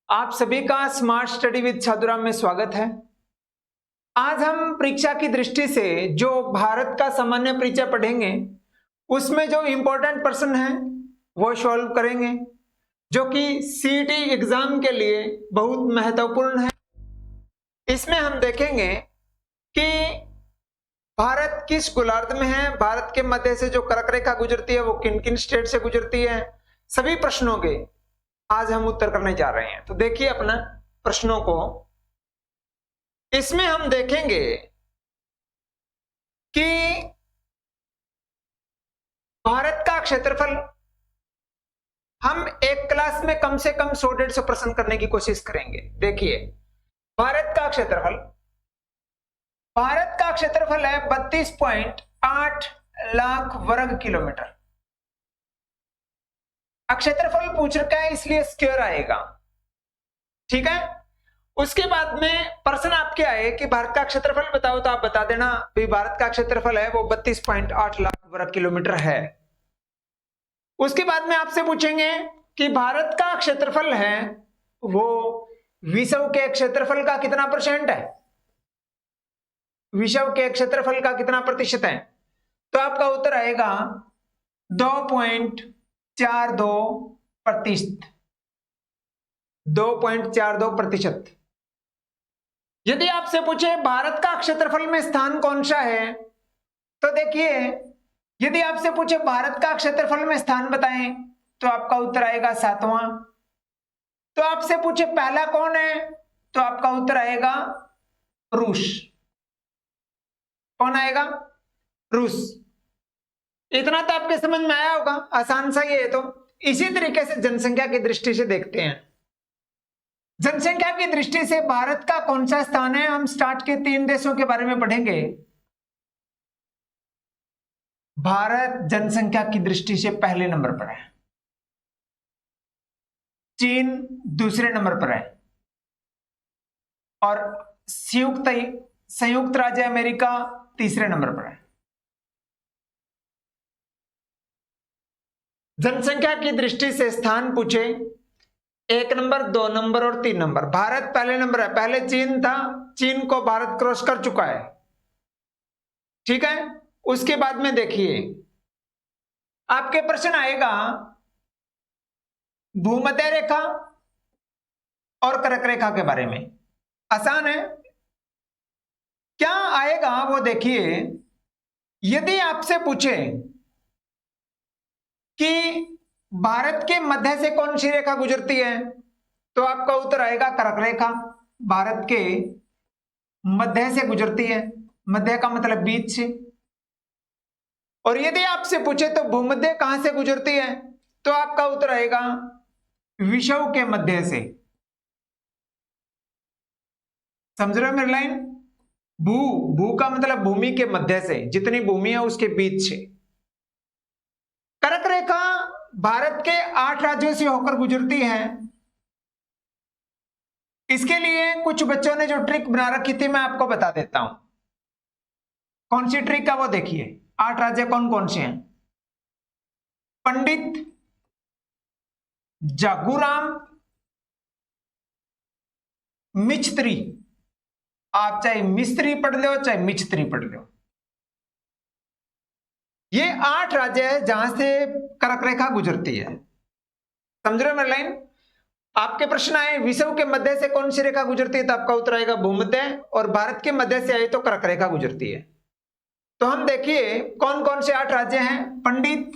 आप सभी का स्मार्ट स्टडी विद साधुराम में स्वागत है। आज हम परीक्षा की दृष्टि से जो भारत का सामान्य परिचय पढ़ेंगे उसमें जो इंपॉर्टेंट प्रश्न है वो सॉल्व करेंगे, जो कि सीईटी एग्जाम के लिए बहुत महत्वपूर्ण है। इसमें हम देखेंगे कि भारत किस गोलार्ध में है, भारत के मध्य से जो कर्क रेखा गुजरती है वो किन किन स्टेट से गुजरती है, सभी प्रश्नों के आज हम उत्तर करने जा रहे हैं। तो देखिए अपना प्रश्नों को। इसमें हम देखेंगे कि भारत का क्षेत्रफल हम एक क्लास में कम से कम 100-150 प्रश्न करने की कोशिश करेंगे। देखिए भारत का क्षेत्रफल है 32.8 लाख वर्ग किलोमीटर। क्षेत्रफल पूछ रखा है इसलिए स्क्वायर आएगा, ठीक है। उसके बाद में प्रश्न आपके आए कि भारत का क्षेत्रफल बताओ, तो आप बता देना भाई भारत का क्षेत्रफल है वो 32.8 लाख वर्ग किलोमीटर है। उसके बाद में आपसे पूछेंगे कि भारत का क्षेत्रफल है वो विश्व के क्षेत्रफल का कितना परसेंट है, विश्व के क्षेत्रफल का कितना प्रतिशत है। तो आपका उत्तर आएगा 2.42%। यदि आपसे पूछे भारत का क्षेत्रफल में स्थान कौन सा है, तो देखिए यदि आपसे पूछे भारत का क्षेत्रफल में स्थान बताएं तो आपका उत्तर आएगा 7वां। तो आपसे पूछे पहला कौन है, तो आपका उत्तर आएगा रूस। कौन आएगा? रूस। इतना तो आपके समझ में आया होगा, आसान सा ये है। तो इसी तरीके से जनसंख्या की दृष्टि से देखते हैं। जनसंख्या की दृष्टि से भारत का कौन सा स्थान है, हम स्टार्ट के 3 देशों के बारे में पढ़ेंगे। भारत जनसंख्या की दृष्टि से पहले नंबर पर है, चीन दूसरे नंबर पर है, और संयुक्त राज्य अमेरिका तीसरे नंबर पर है। जनसंख्या की दृष्टि से स्थान पूछे 1 नंबर, 2 नंबर और 3 नंबर। भारत पहले नंबर है, पहले चीन था, चीन को भारत क्रॉस कर चुका है, ठीक है। उसके बाद में देखिए आपके प्रश्न आएगा भूमध्य रेखा और कर्क रेखा के बारे में। आसान है, क्या आएगा वो देखिए। यदि आपसे पूछे कि भारत के मध्य से कौन सी रेखा गुजरती है, तो आपका उत्तर आएगा कर्क रेखा। भारत के मध्य से गुजरती है, मध्य का मतलब बीच से। और यदि आपसे पूछे तो भूमध्य कहां से गुजरती है, तो आपका उत्तर आएगा विषुव के मध्य से। समझ रहे हो मेरी लाइन? भू का मतलब भूमि के मध्य से, जितनी भूमि है उसके बीच से। कर्क रेखा भारत के 8 राज्यों से होकर गुजरती है। इसके लिए कुछ बच्चों ने जो ट्रिक बना रखी थी मैं आपको बता देता हूं। कौन सी ट्रिक है वो देखिए। 8 राज्य कौन कौन से हैं? पंडित जागूराम मिस्त्री। आप चाहे मिस्त्री पढ़ लो चाहे मिस्त्री पढ़ लो, ये 8 राज्य है जहां से कर्क रेखा गुजरती है। समझ रहे हो मेरी लाइन? आपके प्रश्न आए विश्व के मध्य से कौन सी रेखा गुजरती है, तो आपका उत्तर आएगा भूमध्य, और भारत के मध्य से आए तो कर्क रेखा गुजरती है। तो हम देखिए कौन कौन से 8 राज्य हैं। पंडित,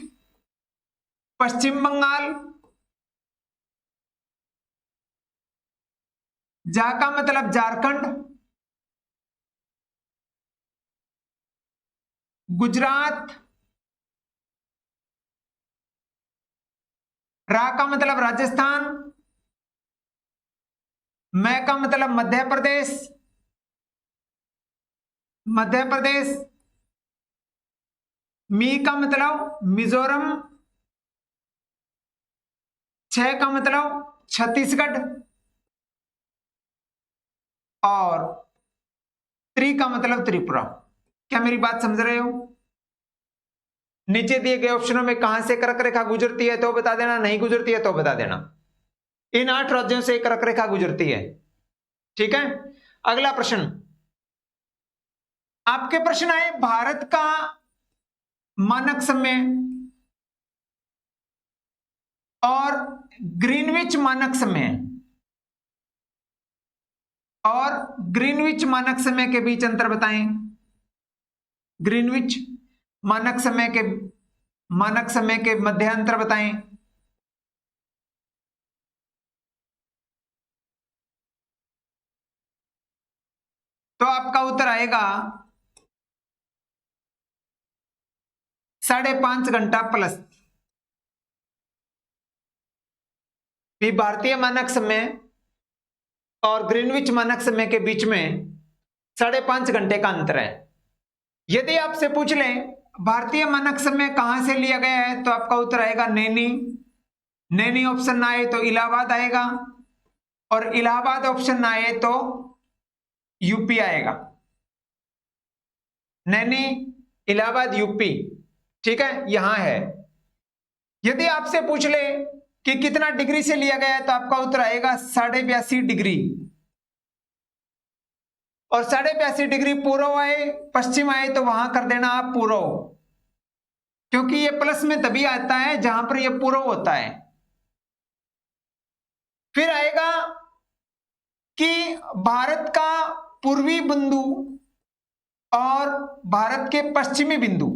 पश्चिम बंगाल, जा का मतलब झारखंड, गुजरात, रा का मतलब राजस्थान, मैं का मतलब मध्य प्रदेश, मी का मतलब मिजोरम, छ का मतलब छत्तीसगढ़, और त्रि का मतलब त्रिपुरा। क्या मेरी बात समझ रहे हो? नीचे दिए गए ऑप्शनों में कहां से कर्क रेखा गुजरती है तो बता देना, नहीं गुजरती है तो बता देना। इन 8 राज्यों से एक कर्क रेखा गुजरती है। ठीक है, अगला प्रश्न आपके प्रश्न आए भारत का मानक समय और ग्रीनविच मानक समय और ग्रीनविच मानक समय के बीच अंतर बताएं। ग्रीनविच मानक समय के मध्य अंतर बताएं। तो आपका उत्तर आएगा 5.5 घंटा प्लस। भारतीय मानक समय और ग्रीनविच मानक समय के बीच में 5.5 घंटे का अंतर है। यदि आपसे पूछ लें भारतीय मानक समय कहां से लिया गया है, तो आपका उत्तर आएगा नैनी। नैनी ऑप्शन ना आए तो इलाहाबाद आएगा, और इलाहाबाद ऑप्शन ना आए तो यूपी आएगा। नैनी, इलाहाबाद, यूपी। ठीक है, यहां है। यदि आपसे पूछ ले कि कितना डिग्री से लिया गया है, तो आपका उत्तर आएगा 82.5 डिग्री। और 82.5 डिग्री पूर्व आए पश्चिम आए तो वहां कर देना आप पूर्व, क्योंकि ये प्लस में तभी आता है जहां पर ये पूर्व होता है। फिर आएगा कि भारत का पूर्वी बिंदु और भारत के पश्चिमी बिंदु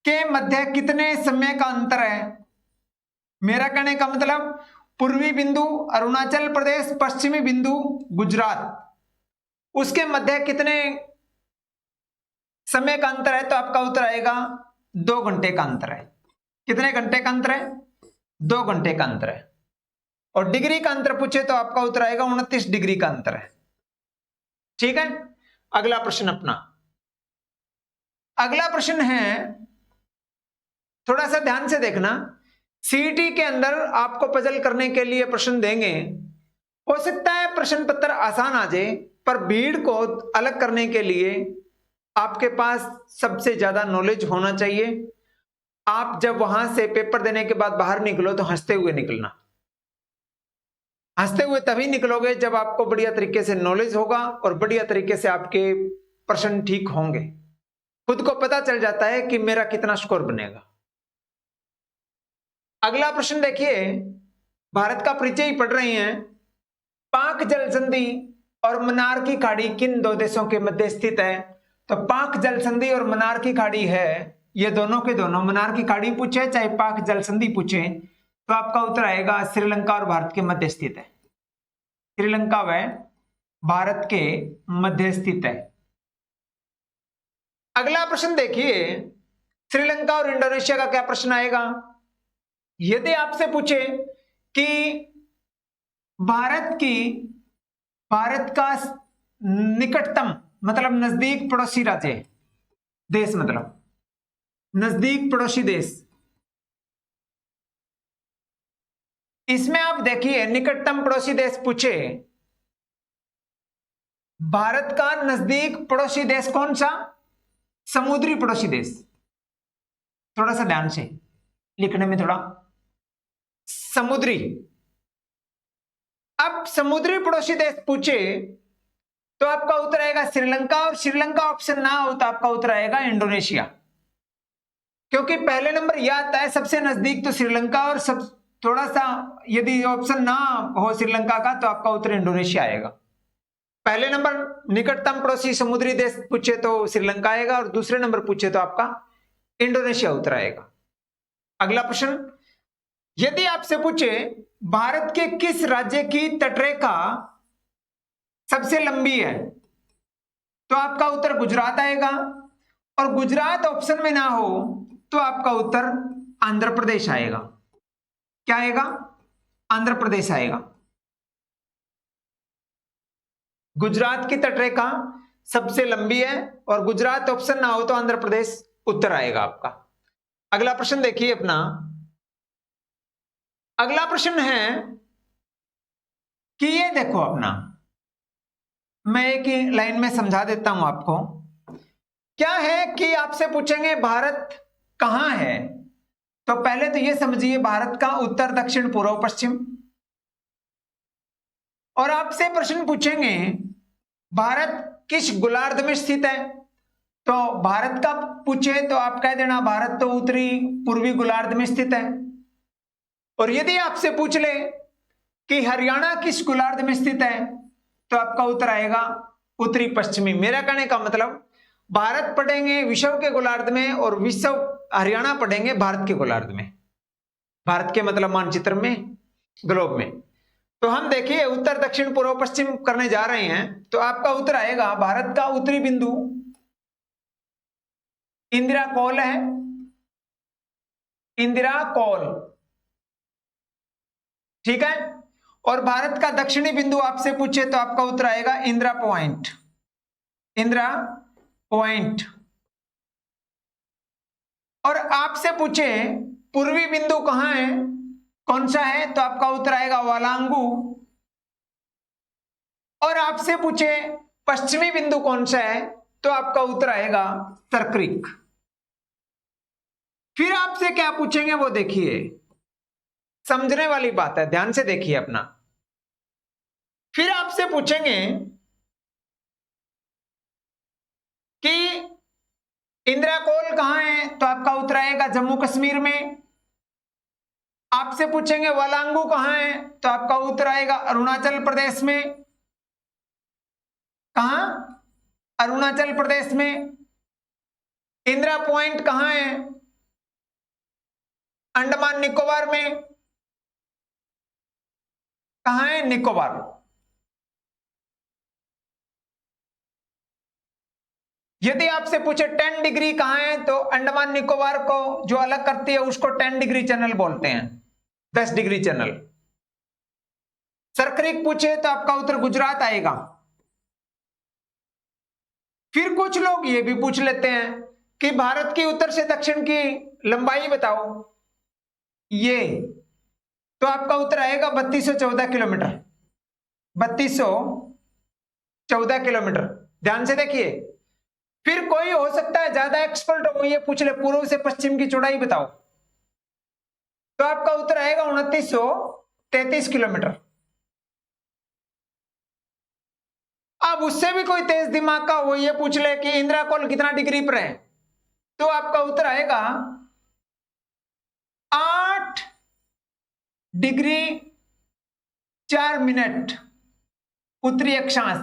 के मध्य कितने समय का अंतर है। मेरा कहने का मतलब पूर्वी बिंदु अरुणाचल प्रदेश, पश्चिमी बिंदु गुजरात, उसके मध्य कितने समय का अंतर है, तो आपका उत्तर आएगा 2 घंटे का अंतर है। कितने घंटे का अंतर है? 2 घंटे का अंतर है। और डिग्री का अंतर पूछे तो आपका उत्तर आएगा 29 डिग्री का अंतर है। ठीक है, अगला प्रश्न अपना। अगला प्रश्न है, थोड़ा सा ध्यान से देखना, सीईटी के अंदर आपको पजल करने के लिए प्रश्न देंगे। हो सकता है प्रश्न पत्र आसान आ जाए, पर भीड़ को अलग करने के लिए आपके पास सबसे ज्यादा नॉलेज होना चाहिए। आप जब वहां से पेपर देने के बाद बाहर निकलो तो हंसते हुए निकलना। हंसते हुए तभी निकलोगे जब आपको बढ़िया तरीके से नॉलेज होगा और बढ़िया तरीके से आपके प्रश्न ठीक होंगे। खुद को पता चल जाता है कि मेरा कितना स्कोर बनेगा। अगला प्रश्न देखिए, भारत का परिचय ही पढ़ रहे हैं। पाक जल संधि और मन्नार की खाड़ी किन 2 देशों के मध्य स्थित है? तो पाक जल संधि और मन्नार की खाड़ी है, ये दोनों के दोनों, मन्नार की खाड़ी पूछे चाहे पाक जल संधि पूछे, तो आपका उत्तर आएगा श्रीलंका और भारत के मध्य स्थित है। श्रीलंका व भारत के मध्य स्थित है। अगला प्रश्न देखिए, श्रीलंका और इंडोनेशिया का क्या प्रश्न आएगा। यदि आपसे पूछे कि भारत का निकटतम मतलब नजदीक पड़ोसी राज्य, देश मतलब नजदीक पड़ोसी देश, इसमें आप देखिए निकटतम पड़ोसी देश पूछे, भारत का नजदीक पड़ोसी देश कौन सा? समुद्री पड़ोसी देश। थोड़ा सा ध्यान से लिखने में थोड़ा, समुद्री। अब समुद्री पड़ोसी देश पूछे तो आपका उत्तर आएगा श्रीलंका, और श्रीलंका ऑप्शन ना हो तो आपका उत्तर आएगा इंडोनेशिया, क्योंकि पहले नंबर यह आता है सबसे नजदीक तो श्रीलंका, और सब थोड़ा सा यदि ऑप्शन ना हो श्रीलंका का तो आपका उत्तर इंडोनेशिया आएगा। पहले नंबर निकटतम पड़ोसी समुद्री देश पूछे तो श्रीलंका आएगा, और दूसरे नंबर पूछे तो आपका इंडोनेशिया उत्तर आएगा। अगला प्रश्न, यदि आपसे पूछे भारत के किस राज्य की तटरेखा सबसे लंबी है, तो आपका उत्तर गुजरात आएगा, और गुजरात ऑप्शन में ना हो तो आपका उत्तर आंध्र प्रदेश आएगा। क्या आएगा? आंध्र प्रदेश आएगा। गुजरात की तटरेखा सबसे लंबी है, और गुजरात ऑप्शन ना हो तो आंध्र प्रदेश उत्तर आएगा आपका। अगला प्रश्न देखिए अपना। अगला प्रश्न है कि ये देखो अपना, मैं एक ही लाइन में समझा देता हूं आपको। क्या है कि आपसे पूछेंगे भारत कहां है, तो पहले तो ये समझिए भारत का उत्तर, दक्षिण, पूर्व, पश्चिम। और आपसे प्रश्न पूछेंगे भारत किस गोलार्ध में स्थित है, तो भारत का पूछे तो आप कह देना भारत तो उत्तरी पूर्वी गोलार्ध में स्थित है। और यदि आपसे पूछ ले कि हरियाणा किस गोलार्ध में स्थित है, तो आपका उत्तर आएगा उत्तरी पश्चिमी। मेरा कहने का मतलब भारत पढ़ेंगे विश्व के गोलार्ध में और विश्व हरियाणा पढ़ेंगे भारत के गोलार्ध में, भारत के मतलब मानचित्र में, ग्लोब में। तो हम देखिए उत्तर, दक्षिण, पूर्व, पश्चिम करने जा रहे हैं, तो आपका उत्तर आएगा भारत का उत्तरी बिंदु इंदिरा कौल है, इंदिरा कौल, ठीक है। और भारत का दक्षिणी बिंदु आपसे पूछे तो आपका उत्तर आएगा इंदिरा पॉइंट, इंदिरा पॉइंट। और आपसे पूछे पूर्वी बिंदु कहां है, कौन सा है, तो आपका उत्तर आएगा वालांगू। और आपसे पूछे पश्चिमी बिंदु कौन सा है, तो आपका उत्तर आएगा सरक्रिक। फिर आपसे क्या पूछेंगे वो देखिए, समझने वाली बात है, ध्यान से देखिए अपना। फिर आपसे पूछेंगे कि इंदिरा कौल कहां है, तो आपका उत्तर आएगा जम्मू कश्मीर में। आपसे पूछेंगे वालांगू कहां है, तो आपका उत्तर आएगा अरुणाचल प्रदेश में। कहां? अरुणाचल प्रदेश में। इंदिरा पॉइंट कहां है? अंडमान निकोबार में। कहां है? निकोबार। यदि आपसे पूछे 10 डिग्री कहां है, तो अंडमान निकोबार को जो अलग करती है उसको 10 डिग्री चैनल बोलते हैं, 10 डिग्री चैनल। सरक्रिक पूछे तो आपका उत्तर गुजरात आएगा। फिर कुछ लोग ये भी पूछ लेते हैं कि भारत की उत्तर से दक्षिण की लंबाई बताओ, ये, तो आपका उत्तर आएगा 3214 किलोमीटर, 3214 किलोमीटर। ध्यान से देखिए। फिर कोई हो सकता है ज्यादा एक्सपर्ट हो, ये पूछ ले पूर्व से पश्चिम की चौड़ाई बताओ, तो आपका उत्तर आएगा 2933 किलोमीटर। अब उससे भी कोई तेज दिमाग का वो ये पूछ ले कि इंदिरा कौल कितना डिग्री पर है, तो आपका उत्तर आएगा 8 डिग्री 4 मिनट उत्तरी अक्षांश।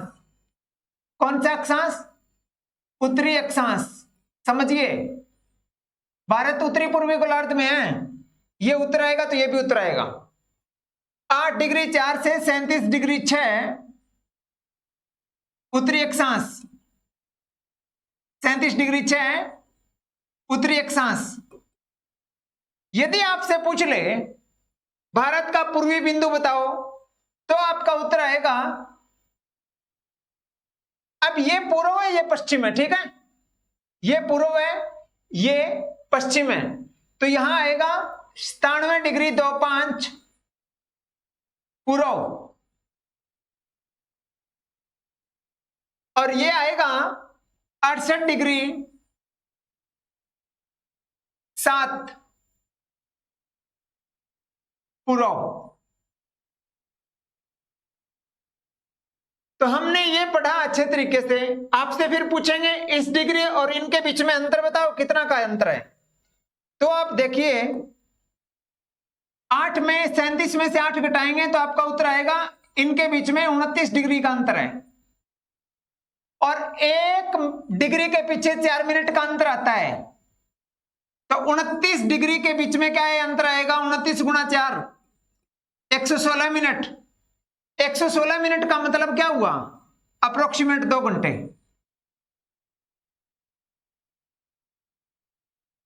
कौन सा अक्षांश? उत्तरी अक्षांश। समझिए भारत उत्तरी पूर्वी गोलार्ध में है, ये उत्तर आएगा तो ये भी उत्तर आएगा। 8 डिग्री 4 से 37 डिग्री 6 उत्तरी अक्षांश, 37 डिग्री 6 उत्तरी अक्षांश। यदि आपसे पूछ ले भारत का पूर्वी बिंदु बताओ, तो आपका उत्तर आएगा, अब ये पूर्व है ये पश्चिम है, ठीक है, ये पूर्व है ये पश्चिम है, तो यहां आएगा 97 डिग्री 25 पूर्व, और ये आएगा 68 डिग्री 7 पूर्व। तो हमने ये पढ़ा अच्छे तरीके से। आपसे फिर पूछेंगे इस डिग्री और इनके बीच में अंतर बताओ, कितना का अंतर है, तो आप देखिए 8 में 37 में से 8 घटाएंगे तो आपका उत्तर आएगा, इनके बीच में 29 डिग्री का अंतर है, और 1 डिग्री के पीछे 4 मिनट का अंतर आता है, तो 29 डिग्री के बीच में क्या है अंतर आएगा, 29 गुणा 4 116 मिनट। 116 मिनट का मतलब क्या हुआ, अप्रोक्सीमेट 2 घंटे।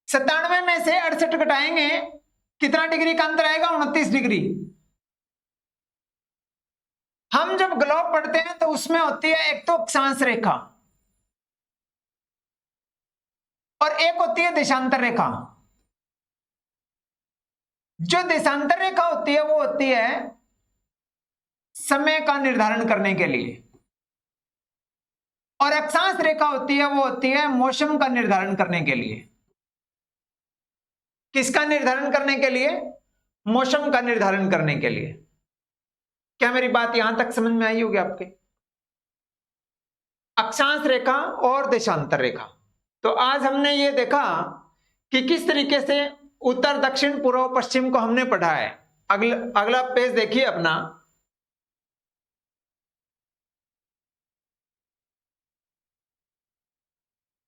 97 में से 68 घटाएंगे, कितना डिग्री का अंतर आएगा, 29 डिग्री। हम जब ग्लोब पढ़ते हैं तो उसमें होती है एक तो अक्षांश रेखा और एक होती है देशांतर रेखा। जो देशांतर रेखा होती है वो होती है समय का निर्धारण करने के लिए, और अक्षांश रेखा होती है वो होती है मौसम का निर्धारण करने के लिए। किसका निर्धारण करने के लिए? मौसम का निर्धारण करने के लिए। क्या मेरी बात यहां तक समझ में आई होगी आपके? अक्षांश रेखा और देशांतर रेखा। तो आज हमने ये देखा कि किस तरीके से उत्तर, दक्षिण, पूर्व, पश्चिम को हमने पढ़ा है। अगला पेज देखिए अपना।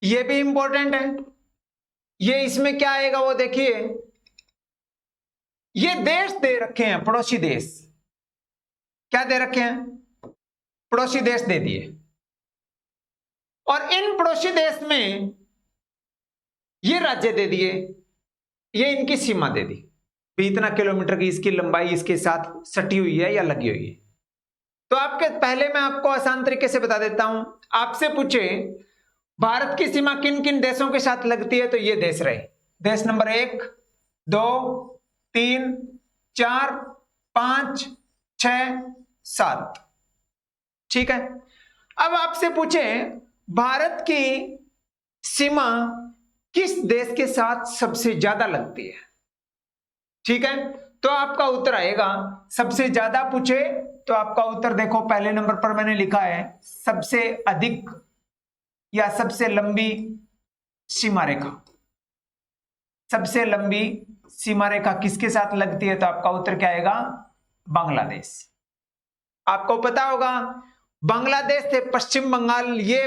ये भी इंपॉर्टेंट है। ये इसमें क्या आएगा वो देखिए। ये देश दे रखे हैं, पड़ोसी देश। क्या दे रखे हैं? पड़ोसी देश दे दिए। और इन पड़ोसी देश में ये राज्य दे दिए, ये इनकी सीमा दे दी भी, इतना किलोमीटर की इसकी लंबाई इसके साथ सटी हुई है या लगी हुई है। तो आपके पहले मैं आपको आसान तरीके से बता देता हूं। आपसे पूछे भारत की सीमा किन किन देशों के साथ लगती है, तो ये देश रहे। देश नंबर 1, 2, 3, 4, 5, 6, 7। ठीक है। अब आपसे पूछे भारत की सीमा किस देश के साथ सबसे ज्यादा लगती है? ठीक है, तो आपका उत्तर आएगा, सबसे ज्यादा पूछे तो आपका उत्तर देखो पहले नंबर पर मैंने लिखा है, सबसे अधिक या सबसे लंबी सीमा रेखा। सबसे लंबी सीमा रेखा किसके साथ लगती है? तो आपका उत्तर क्या आएगा? बांग्लादेश। आपको पता होगा बांग्लादेश से पश्चिम बंगाल, ये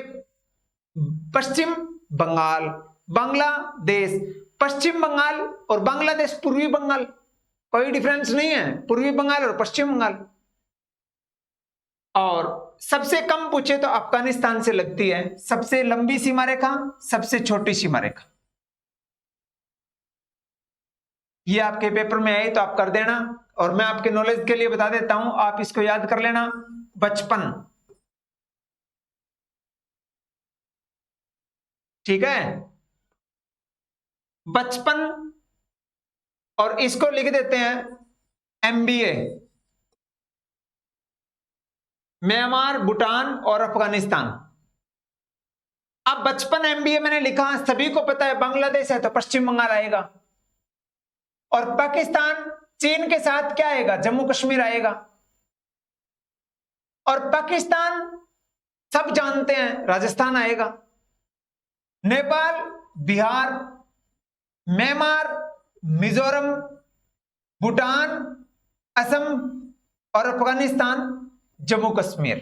पश्चिम बंगाल, बांग्लादेश, पश्चिम बंगाल और बांग्लादेश पूर्वी बंगाल, कोई डिफरेंस नहीं है, पूर्वी बंगाल और पश्चिम बंगाल। और सबसे कम पूछे तो अफगानिस्तान से लगती है। सबसे लंबी सीमा रेखा, सबसे छोटी सीमा रेखा। ये आपके पेपर में आई तो आप कर देना, और मैं आपके नॉलेज के लिए बता देता हूं, आप इसको याद कर लेना। 55, ठीक है, 55, और इसको लिख देते हैं MBA, म्यांमार, भूटान और अफगानिस्तान। अब 55 MBA मैंने लिखा, सभी को पता है बांग्लादेश है तो पश्चिम बंगाल आएगा, और पाकिस्तान चीन के साथ क्या आएगा? जम्मू कश्मीर आएगा। और पाकिस्तान सब जानते हैं, राजस्थान आएगा। नेपाल, बिहार, म्यांमार, मिजोरम, भूटान, असम और अफगानिस्तान, जम्मू कश्मीर।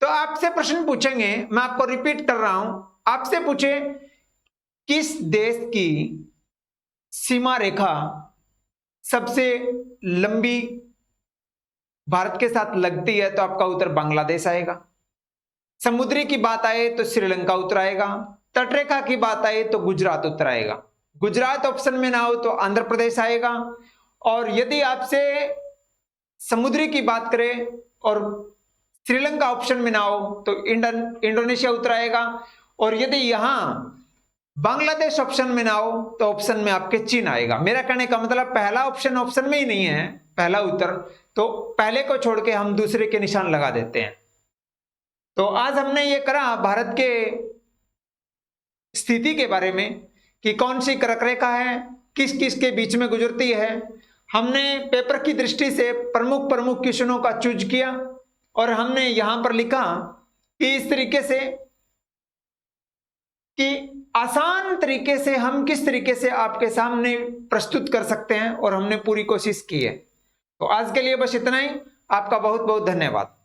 तो आपसे प्रश्न पूछेंगे, मैं आपको रिपीट कर रहा हूं, आपसे पूछे किस देश की सीमा रेखा सबसे लंबी भारत के साथ लगती है, तो आपका उत्तर बांग्लादेश आएगा। समुद्री की बात आए तो श्रीलंका उत्तर आएगा। तटरेखा की बात आए तो गुजरात उत्तर आएगा। गुजरात ऑप्शन में ना हो तो आंध्र प्रदेश आएगा। और यदि आपसे समुद्री की बात करें और श्रीलंका ऑप्शन में ना हो तो इंडोनेशिया उत्तर आएगा। और यदि यहां बांग्लादेश ऑप्शन में ना हो तो ऑप्शन में आपके चीन आएगा। मेरा कहने का मतलब पहला ऑप्शन में ही नहीं है, पहला उत्तर, तो पहले को छोड़ के हम दूसरे के निशान लगा देते हैं। तो आज हमने ये करा भारत के स्थिति के बारे में कि कौन सी कर्क रेखा है, किस किस के बीच में गुजरती है। हमने पेपर की दृष्टि से प्रमुख क्वेश्चनों का चूज किया, और हमने यहां पर लिखा कि इस तरीके से कि आसान तरीके से हम किस तरीके से आपके सामने प्रस्तुत कर सकते हैं, और हमने पूरी कोशिश की है। तो आज के लिए बस इतना ही। आपका बहुत बहुत धन्यवाद।